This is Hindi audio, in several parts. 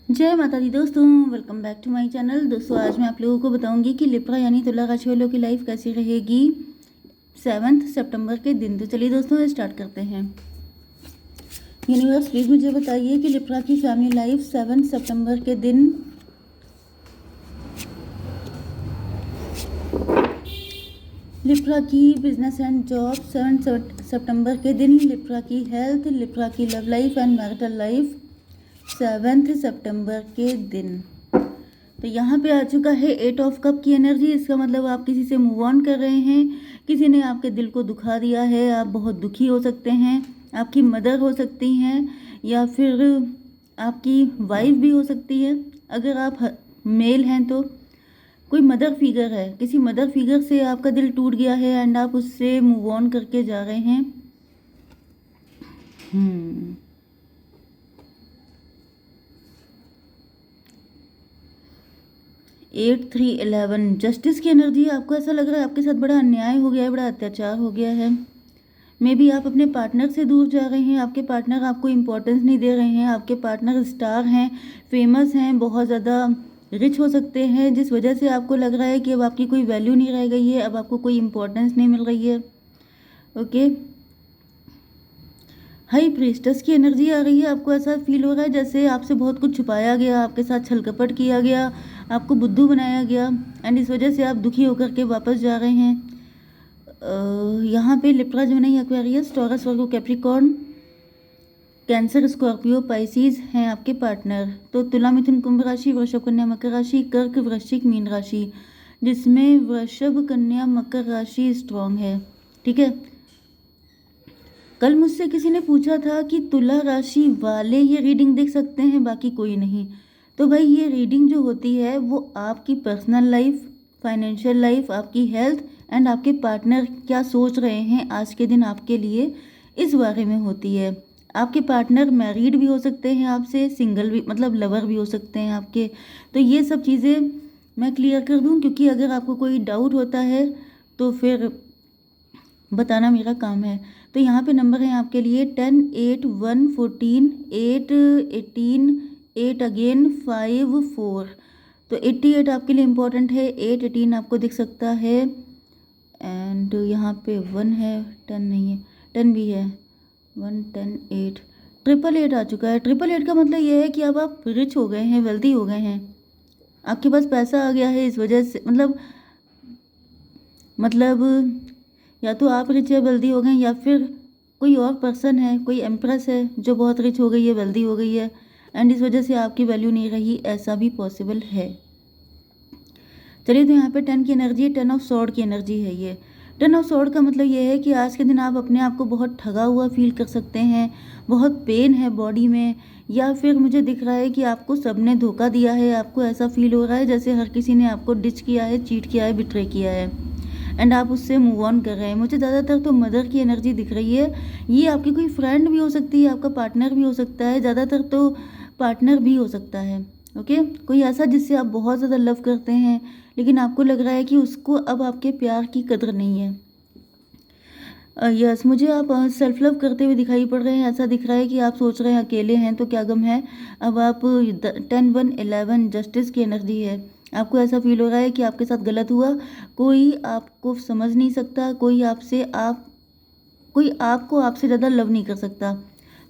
जय माता दी दोस्तों, welcome back to my channel. दोस्तों आज मैं आप लोगों को बताऊंगी कि लिब्रा यानी तुला राशि वालों की लाइफ कैसी रहेगी 7 सितंबर के दिन। तो चलिए दोस्तों स्टार्ट करते हैं। यूनिवर्स प्लीज मुझे बताइए कि लिब्रा की फैमिली लाइफ 7 सितंबर के दिन लिब्रा की बिजनेस एंड जॉब 7 सितंबर के दिन, लिब्रा की हेल्थ, लिब्रा की love life and marital life 7 सितंबर के दिन। तो यहाँ पे आ चुका है 8 ऑफ कप की एनर्जी। इसका मतलब आप किसी से मूव ऑन कर रहे हैं, किसी ने आपके दिल को दुखा दिया है, आप बहुत दुखी हो सकते हैं, आपकी मदर हो सकती हैं या फिर आपकी वाइफ भी हो सकती है। अगर आप मेल हैं तो कोई मदर फिगर है, किसी मदर फिगर से आपका दिल टूट गया है एंड आप उससे मूव ऑन करके जा रहे हैं। 8 3 11 जस्टिस की एनर्जी है। आपको ऐसा लग रहा है आपके साथ बड़ा अन्याय हो गया है, बड़ा अत्याचार हो गया है। मे बी आप अपने पार्टनर से दूर जा रहे हैं, आपके पार्टनर आपको इम्पोर्टेंस नहीं दे रहे हैं, आपके पार्टनर स्टार हैं, फेमस हैं, बहुत ज़्यादा रिच हो सकते हैं, जिस वजह से आपको लग रहा है कि अब आपकी कोई वैल्यू नहीं रह गई है, अब आपको कोई इम्पोर्टेंस नहीं मिल रही है। ओके, हाई प्रीस्टस की एनर्जी आ रही है। आपको ऐसा फील हो रहा है जैसे आपसे बहुत कुछ छुपाया गया, आपके साथ छल कपट किया गया, आपको बुद्धू बनाया गया एंड इस वजह से आप दुखी होकर के वापस जा रहे हैं। यहाँ पे लिब्रा, जेमिनी, एक्वेरियस, टॉरस, वर्गो, कैप्रिकॉर्न, कैंसर, स्कॉर्पियो, पाइसिस हैं आपके पार्टनर। तो तुला, मिथुन, कुंभ राशि, वृषभ, कन्या, मकर राशि, कर्क, वृश्चिक, मीन राशि, जिसमें वृषभ, कन्या, मकर राशि स्ट्रॉन्ग है। ठीक है, कल मुझसे किसी ने पूछा था कि तुला राशि वाले ये रीडिंग देख सकते हैं, बाकी कोई नहीं। तो भाई ये रीडिंग जो होती है वो आपकी पर्सनल लाइफ, फाइनेंशियल लाइफ, आपकी हेल्थ एंड आपके पार्टनर क्या सोच रहे हैं आज के दिन आपके लिए, इस बारे में होती है। आपके पार्टनर मैरिड भी हो सकते हैं आपसे, सिंगल भी, मतलब लवर भी हो सकते हैं आपके। तो ये सब चीज़ें मैं क्लियर कर दूं, क्योंकि अगर आपको कोई डाउट होता है तो फिर बताना मेरा काम है। तो यहाँ पे नंबर है आपके लिए 10 8 1 14 8 18 8 अगेन 5 4। तो 88 आपके लिए इम्पोर्टेंट है, 8 18 आपको दिख सकता है एंड यहाँ पे 1 है, 10 नहीं है, 10 भी है, 1 10 8 888 आ चुका है। 888 का मतलब ये है कि अब आप रिच हो गए हैं, वेल्दी हो गए हैं, आपके पास पैसा आ गया है। इस वजह से मतलब या तो आप रिच या वेल्दी हो गए, या फिर कोई और पर्सन है, कोई एम्प्रेस है जो बहुत रिच हो गई है, वेल्दी हो गई है एंड इस वजह से आपकी वैल्यू नहीं रही, ऐसा भी पॉसिबल है। चलिए, तो यहाँ पे 10 की एनर्जी, 10 ऑफ सॉर्ड की एनर्जी है। ये 10 ऑफ सॉर्ड का मतलब ये है कि आज के दिन आप अपने आप को बहुत ठगा हुआ फील कर सकते हैं, बहुत पेन है बॉडी में, या फिर मुझे दिख रहा है कि आपको सबने धोखा दिया है। आपको ऐसा फील हो रहा है जैसे हर किसी ने आपको डिच किया है, चीट किया है, बिट्रे किया है एंड आप उससे मूव ऑन कर रहे हैं। मुझे ज़्यादातर तो मदर की एनर्जी दिख रही है। ये आपकी कोई फ्रेंड भी हो सकती है, आपका पार्टनर भी हो सकता है, ज़्यादातर तो पार्टनर भी हो सकता है। ओके, कोई ऐसा जिससे आप बहुत ज़्यादा लव करते हैं, लेकिन आपको लग रहा है कि उसको अब आपके प्यार की कदर नहीं है। यस, मुझे आप सेल्फ लव करते हुए दिखाई पड़ रहे हैं। ऐसा दिख रहा है कि आप सोच रहे हैं अकेले हैं तो क्या गम है। अब आप 10 1 11 जस्टिस की एनर्जी है। आपको ऐसा फील हो रहा है कि आपके साथ गलत हुआ, कोई आपको समझ नहीं सकता, कोई आपको आपसे ज़्यादा लव नहीं कर सकता।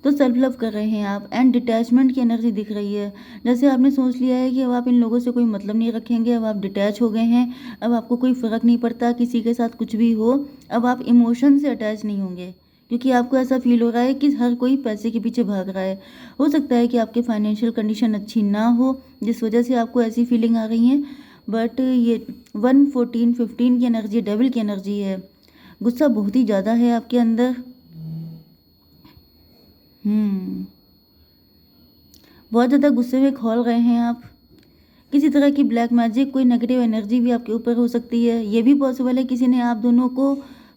तो सेल्फ लव कर रहे हैं आप एंड डिटैचमेंट की एनर्जी दिख रही है। जैसे आपने सोच लिया है कि अब आप इन लोगों से कोई मतलब नहीं रखेंगे, अब आप डिटैच हो गए हैं, अब आपको कोई फ़र्क नहीं पड़ता किसी के साथ कुछ भी हो, अब आप इमोशन से अटैच नहीं होंगे, क्योंकि आपको ऐसा फील हो रहा है कि हर कोई पैसे के पीछे भाग रहा है। हो सकता है कि आपके फाइनेंशियल कंडीशन अच्छी ना हो, जिस वजह से आपको ऐसी फीलिंग आ रही है। बट ये 1 14 15 की एनर्जी डेविल की एनर्जी है। गुस्सा बहुत ही ज़्यादा है आपके अंदर। बहुत ज़्यादा गुस्से में खौल गए हैं आप। किसी तरह की ब्लैक मैजिक, कोई नेगेटिव एनर्जी भी आपके ऊपर हो सकती है। ये भी पॉसिबल है किसी ने आप दोनों को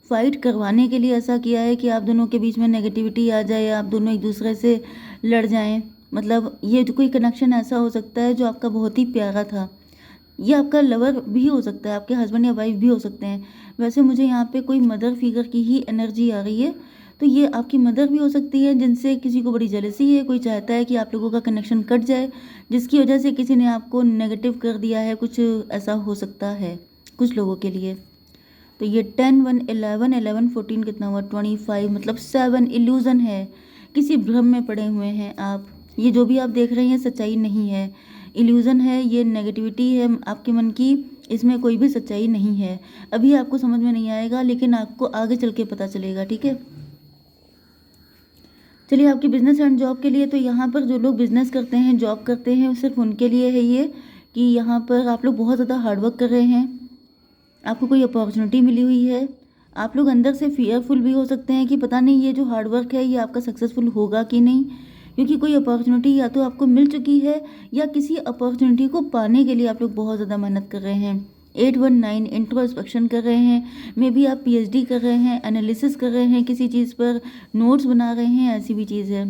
फाइट करवाने के लिए ऐसा किया है कि आप दोनों के बीच में नेगेटिविटी आ जाए, आप दोनों एक दूसरे से लड़ जाएं। मतलब ये जो कोई कनेक्शन ऐसा हो सकता है जो आपका बहुत ही प्यारा था। ये आपका लवर भी हो सकता है, आपके हस्बैंड या वाइफ भी हो सकते हैं। वैसे मुझे यहाँ पे कोई मदर फिगर की ही एनर्जी आ रही है। तो ये आपकी मदर भी हो सकती है, जिनसे किसी को बड़ी जेलसी है, कोई चाहता है कि आप लोगों का कनेक्शन कट जाए, जिसकी वजह से किसी ने आपको नेगेटिव कर दिया है, कुछ ऐसा हो सकता है कुछ लोगों के लिए। तो ये 10 1 11 11 14 कितना हुआ 25, मतलब 7 इल्यूज़न है, किसी भ्रम में पड़े हुए हैं आप। ये जो भी आप देख रहे हैं सच्चाई नहीं है, इल्यूज़न है, ये नेगेटिविटी है आपके मन की, इसमें कोई भी सच्चाई नहीं है। अभी आपको समझ में नहीं आएगा, लेकिन आपको आगे चल के पता चलेगा, ठीक है। चलिए, आपकी बिजनेस एंड जॉब के लिए, तो यहाँ पर जो लोग बिजनेस करते हैं, जॉब करते हैं, सिर्फ उनके लिए है ये कि यहाँ पर आप लोग बहुत ज़्यादा हार्डवर्क कर रहे हैं, आपको कोई अपॉर्चुनिटी मिली हुई है। आप लोग अंदर से फियरफुल भी हो सकते हैं कि पता नहीं ये जो हार्डवर्क है ये आपका सक्सेसफुल होगा कि नहीं, क्योंकि कोई अपॉर्चुनिटी या तो आपको मिल चुकी है या किसी अपॉर्चुनिटी को पाने के लिए आप लोग बहुत ज़्यादा मेहनत कर रहे हैं। 819 इंट्रोस्पेक्शन कर रहे हैं, मे बी आप PhD कर रहे हैं, एनालिसिस कर रहे हैं किसी चीज़ पर, नोट्स बना रहे हैं, ऐसी भी चीज़ है।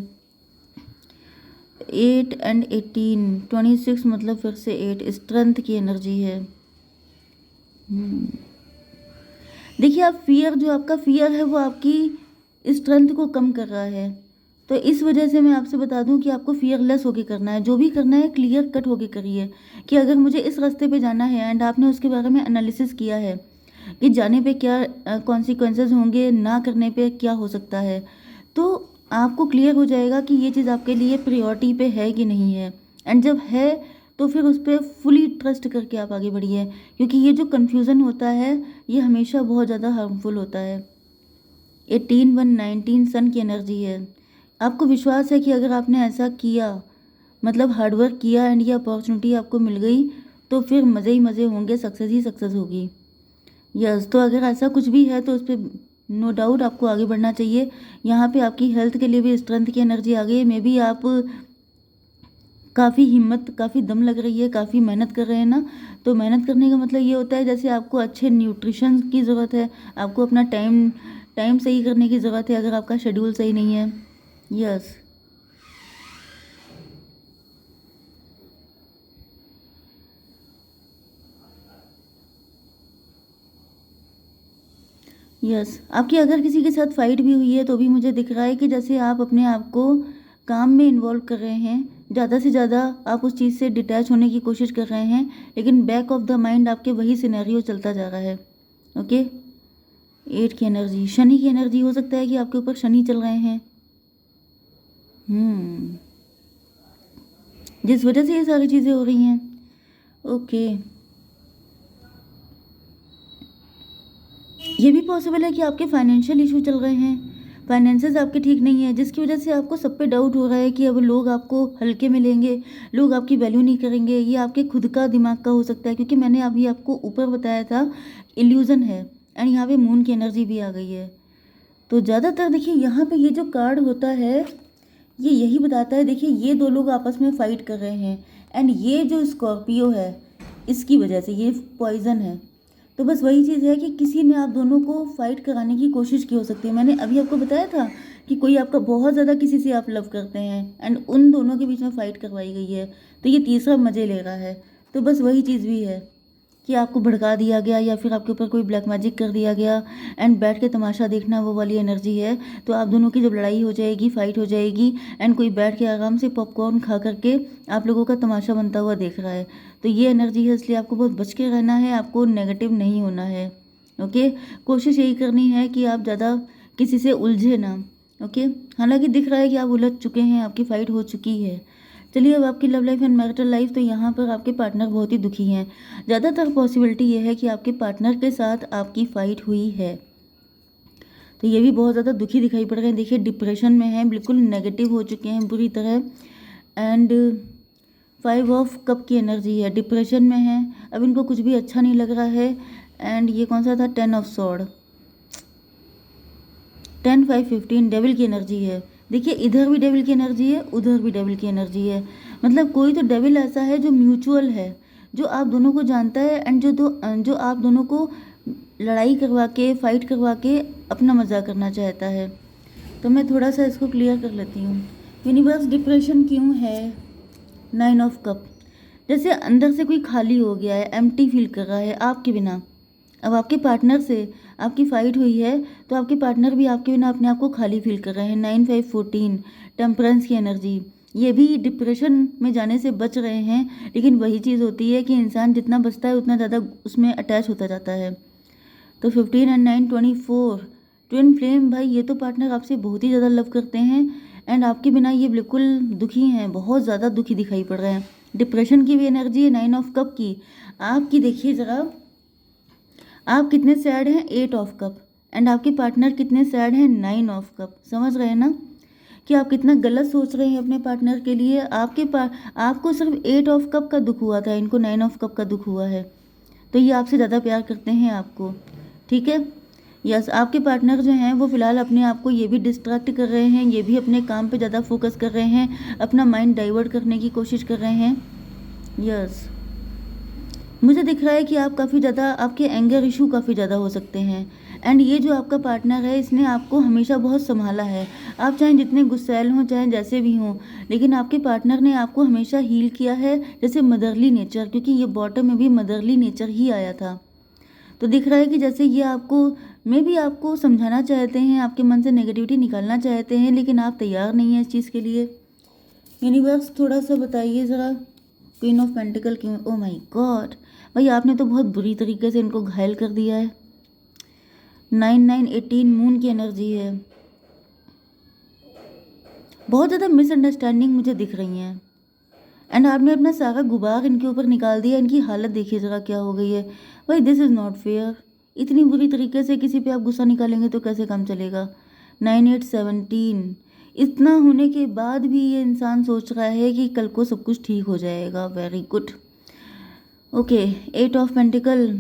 8 and 18 26, मतलब फिर से 8 स्ट्रेंथ की एनर्जी है। देखिए, आप फियर, जो आपका फियर है वो आपकी स्ट्रेंथ को कम कर रहा है, तो इस वजह से मैं आपसे बता दूं कि आपको फियरलेस होके करना है। जो भी करना है क्लियर कट होके करिए कि अगर मुझे इस रास्ते पे जाना है एंड आपने उसके बारे में एनालिसिस किया है कि जाने पे क्या कॉन्सिक्वेंसेस होंगे, ना करने पे क्या हो सकता है, तो आपको क्लियर हो जाएगा कि ये चीज़ आपके लिए प्रायोरिटी पे है कि नहीं है। एंड जब है तो फिर उस पर फुली ट्रस्ट करके आप आगे बढ़िए, क्योंकि ये जो कन्फ्यूज़न होता है ये हमेशा बहुत ज़्यादा हार्मफुल होता है। 18 1 19 सन की एनर्जी है। आपको विश्वास है कि अगर आपने ऐसा किया, मतलब हार्डवर्क किया एंड ये अपॉर्चुनिटी आपको मिल गई, तो फिर मज़े ही मज़े होंगे, सक्सेस ही सक्सेस होगी। यस, तो अगर ऐसा कुछ भी है तो उस पर नो डाउट आपको आगे बढ़ना चाहिए। यहाँ पे आपकी हेल्थ के लिए भी स्ट्रेंथ की एनर्जी आ गई है। मे बी आप काफ़ी हिम्मत, काफ़ी दम लग रही है, काफ़ी मेहनत कर रहे हैं ना, तो मेहनत करने का मतलब ये होता है जैसे आपको अच्छे न्यूट्रिशन की ज़रूरत है, आपको अपना टाइम टाइम सही करने की ज़रूरत है अगर आपका शेड्यूल सही नहीं है। यस, यस, आपकी अगर किसी के साथ फाइट भी हुई है तो भी मुझे दिख रहा है कि जैसे आप अपने आप को काम में इन्वॉल्व कर रहे हैं, ज़्यादा से ज़्यादा आप उस चीज़ से डिटैच होने की कोशिश कर रहे हैं, लेकिन बैक ऑफ द माइंड आपके वही सिनेरियो चलता जा रहा है। ओके, 8 की एनर्जी, शनि की एनर्जी, हो सकता है कि आपके ऊपर शनि चल रहे हैं, जिस वजह से ये सारी चीज़ें हो रही हैं। ओके, ये भी पॉसिबल है कि आपके फाइनेंशियल इशू चल रहे हैं, फाइनेंसेस आपके ठीक नहीं है, जिसकी वजह से आपको सब पे डाउट हो रहा है कि अब लोग आपको हल्के में लेंगे, लोग आपकी वैल्यू नहीं करेंगे। ये आपके खुद का दिमाग का हो सकता है, क्योंकि मैंने अभी आपको ऊपर बताया था इल्यूज़न है, एंड यहाँ पे मून की एनर्जी भी आ गई है। तो ज़्यादातर देखिए यहाँ पे ये जो कार्ड होता है ये यही बताता है, देखिए ये दो लोग आपस में फाइट कर रहे हैं, एंड ये जो स्कॉर्पियो है इसकी वजह से ये पॉइजन है। तो बस वही चीज़ है कि किसी ने आप दोनों को फाइट कराने की कोशिश की हो सकती है। मैंने अभी आपको बताया था कि कोई आपका बहुत ज़्यादा किसी से आप लव करते हैं एंड उन दोनों के बीच में फ़ाइट करवाई गई है, तो ये तीसरा मज़े ले रहा है। तो बस वही चीज़ भी है कि आपको भड़का दिया गया या फिर आपके ऊपर कोई ब्लैक मैजिक कर दिया गया, एंड बैठ के तमाशा देखना, वो वाली एनर्जी है। तो आप दोनों की जब लड़ाई हो जाएगी, फाइट हो जाएगी, एंड कोई बैठ के आराम से पॉपकॉर्न खा करके आप लोगों का तमाशा बनता हुआ देख रहा है, तो ये एनर्जी है। इसलिए आपको बहुत बच के रहना है, आपको नेगेटिव नहीं होना है। ओके, कोशिश यही करनी है कि आप ज़्यादा किसी से उलझे ना। ओके, हालांकि दिख रहा है कि आप उलझ चुके हैं, आपकी फ़ाइट हो चुकी है। चलिए, अब आपकी love life and marital life, तो यहाँ पर आपके पार्टनर बहुत ही दुखी हैं। ज़्यादातर पॉसिबिलिटी ये है कि आपके पार्टनर के साथ आपकी फ़ाइट हुई है, तो ये भी बहुत ज़्यादा दुखी दिखाई पड़ रहे हैं। देखिए, डिप्रेशन में हैं, बिल्कुल नेगेटिव हो चुके हैं बुरी तरह, एंड 5 ऑफ कप की एनर्जी है, डिप्रेशन में है, अब इनको कुछ भी अच्छा नहीं लग रहा है। एंड ये कौन सा था, 10 ऑफ सॉर्ड, 10 5 15 डेविल की एनर्जी है। देखिए, इधर भी डेविल की एनर्जी है, उधर भी डेविल की एनर्जी है, मतलब कोई तो डेविल ऐसा है जो म्यूचुअल है, जो आप दोनों को जानता है, एंड जो आप दोनों को लड़ाई करवा के, फाइट करवा के अपना मज़ा करना चाहता है। तो मैं थोड़ा सा इसको क्लियर कर लेती हूँ। यूनिवर्स, डिप्रेशन क्यों है? 9 ऑफ कप, जैसे अंदर से कोई खाली हो गया है, एम्प्टी फील कर रहा है आपके बिना। अब आपके पार्टनर से आपकी फ़ाइट हुई है, तो आपके पार्टनर भी आपके बिना अपने आप को खाली फील कर रहे हैं। 9 5 14 टेम्परेंस की एनर्जी, ये भी डिप्रेशन में जाने से बच रहे हैं, लेकिन वही चीज़ होती है कि इंसान जितना बचता है उतना ज़्यादा उसमें अटैच होता जाता है। तो 15 एंड 9 24 ट्विन फ्लेम, भाई ये तो पार्टनर आपसे बहुत ही ज़्यादा लव करते हैं एंड आपके बिना ये बिल्कुल दुखी हैं, बहुत ज़्यादा दुखी दिखाई पड़ रहे हैं। डिप्रेशन की भी एनर्जी है 9 ऑफ कप की। आपकी देखिए ज़रा, आप कितने सैड हैं 8 ऑफ कप, एंड आपके पार्टनर कितने सैड हैं 9 ऑफ कप। समझ रहे हैं ना कि आप कितना गलत सोच रहे हैं अपने पार्टनर के लिए। आपको सिर्फ 8 ऑफ कप का दुख हुआ था, इनको 9 ऑफ कप का दुख हुआ है। तो ये आपसे ज़्यादा प्यार करते हैं आपको, ठीक है। यस, आपके पार्टनर जो हैं वो फ़िलहाल अपने आप को ये भी डिस्ट्रैक्ट कर रहे हैं, ये भी अपने काम पे ज़्यादा फोकस कर रहे हैं, अपना माइंड डाइवर्ट करने की कोशिश कर रहे हैं। यस, मुझे दिख रहा है कि आप काफ़ी ज़्यादा, आपके एंगर इशू काफ़ी ज़्यादा हो सकते हैं। एंड ये जो आपका पार्टनर है, इसने आपको हमेशा बहुत संभाला है। आप चाहे जितने गुस्सैल हों, चाहे जैसे भी हों, लेकिन आपके पार्टनर ने आपको हमेशा हील किया है, जैसे मदरली नेचर, क्योंकि ये बॉटम में भी मदरली नेचर ही आया था। तो दिख रहा है कि जैसे ये आपको, मे भी आपको समझाना चाहते हैं, आपके मन से नेगेटिविटी निकालना चाहते हैं, लेकिन आप तैयार नहीं हैं इस चीज़ के लिए। यूनिवर्स थोड़ा सा बताइए ज़रा। क्वीन ऑफ पेंटिकल क्यों, ओ माय गॉड, भाई आपने तो बहुत बुरी तरीके से इनको घायल कर दिया है। 9 9 18 मून की एनर्जी है। बहुत ज़्यादा मिसअंडरस्टैंडिंग मुझे दिख रही हैं, एंड आपने अपना सारा गुबार इनके ऊपर निकाल दिया। इनकी हालत देखिए ज़रा क्या हो गई है। भाई दिस इज़ नॉट फेयर। इतनी बुरी तरीके से किसी पे आप गुस्सा निकालेंगे तो कैसे काम चलेगा। 9 8 17, इतना होने के बाद भी ये इंसान सोच रहा है कि कल को सब कुछ ठीक हो जाएगा। Very good. Okay, 8 of pentacle,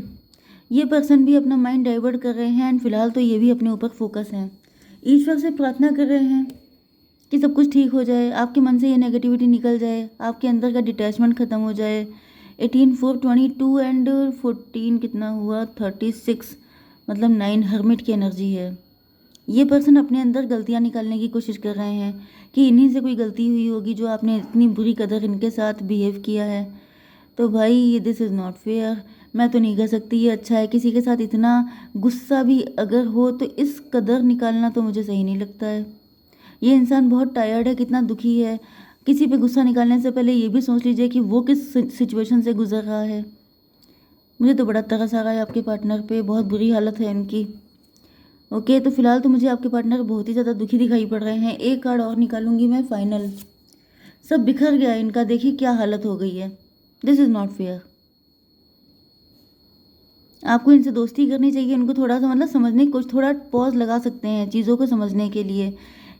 ये पर्सन भी अपना माइंड डाइवर्ट कर रहे हैं, एंड फिलहाल तो ये भी अपने ऊपर फोकस हैं। ईश्वर से प्रार्थना कर रहे हैं कि सब कुछ ठीक हो जाए, आपके मन से ये नेगेटिविटी निकल जाए, आपके अंदर का डिटैचमेंट ख़त्म हो जाए। 18 4 22 एंड 14 कितना हुआ 36, मतलब 9 हर्मिट की एनर्जी है। ये पर्सन अपने अंदर गलतियां निकालने की कोशिश कर रहे हैं कि इन्हीं से कोई गलती हुई होगी जो आपने इतनी बुरी कदर इनके साथ बिहेव किया है। तो भाई ये दिस इज़ नॉट फेयर। मैं तो नहीं कह सकती ये अच्छा है। किसी के साथ इतना गुस्सा भी अगर हो तो इस कदर निकालना तो मुझे सही नहीं लगता है। ये इंसान बहुत टायर्ड है, कितना दुखी है। किसी पे गुस्सा निकालने से पहले ये भी सोच लीजिए कि वो किस सिचुएशन से गुजर रहा है। मुझे तो बड़ा तरस आ रहा है आपके पार्टनर पे, बहुत बुरी हालत है इनकी। ओके, तो फिलहाल तो मुझे आपके पार्टनर बहुत ही ज़्यादा दुखी दिखाई पड़ रहे हैं। एक कार्ड और निकालूंगी मैं फाइनल। सब बिखर गया इनका, देखिए क्या हालत हो गई है। This is not fair. आपको इनसे दोस्ती करनी चाहिए, इनको थोड़ा सा मतलब समझने की कुछ, थोड़ा पॉज लगा सकते हैं चीज़ों को समझने के लिए,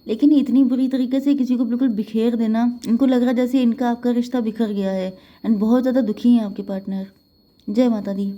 लेकिन इतनी बुरी तरीके से किसी को बिल्कुल बिखेर देना, इनको लग रहा जैसे इनका आपका रिश्ता बिखर गया है, एंड बहुत ज़्यादा दुखी हैं आपके पार्टनर। जय माता दी।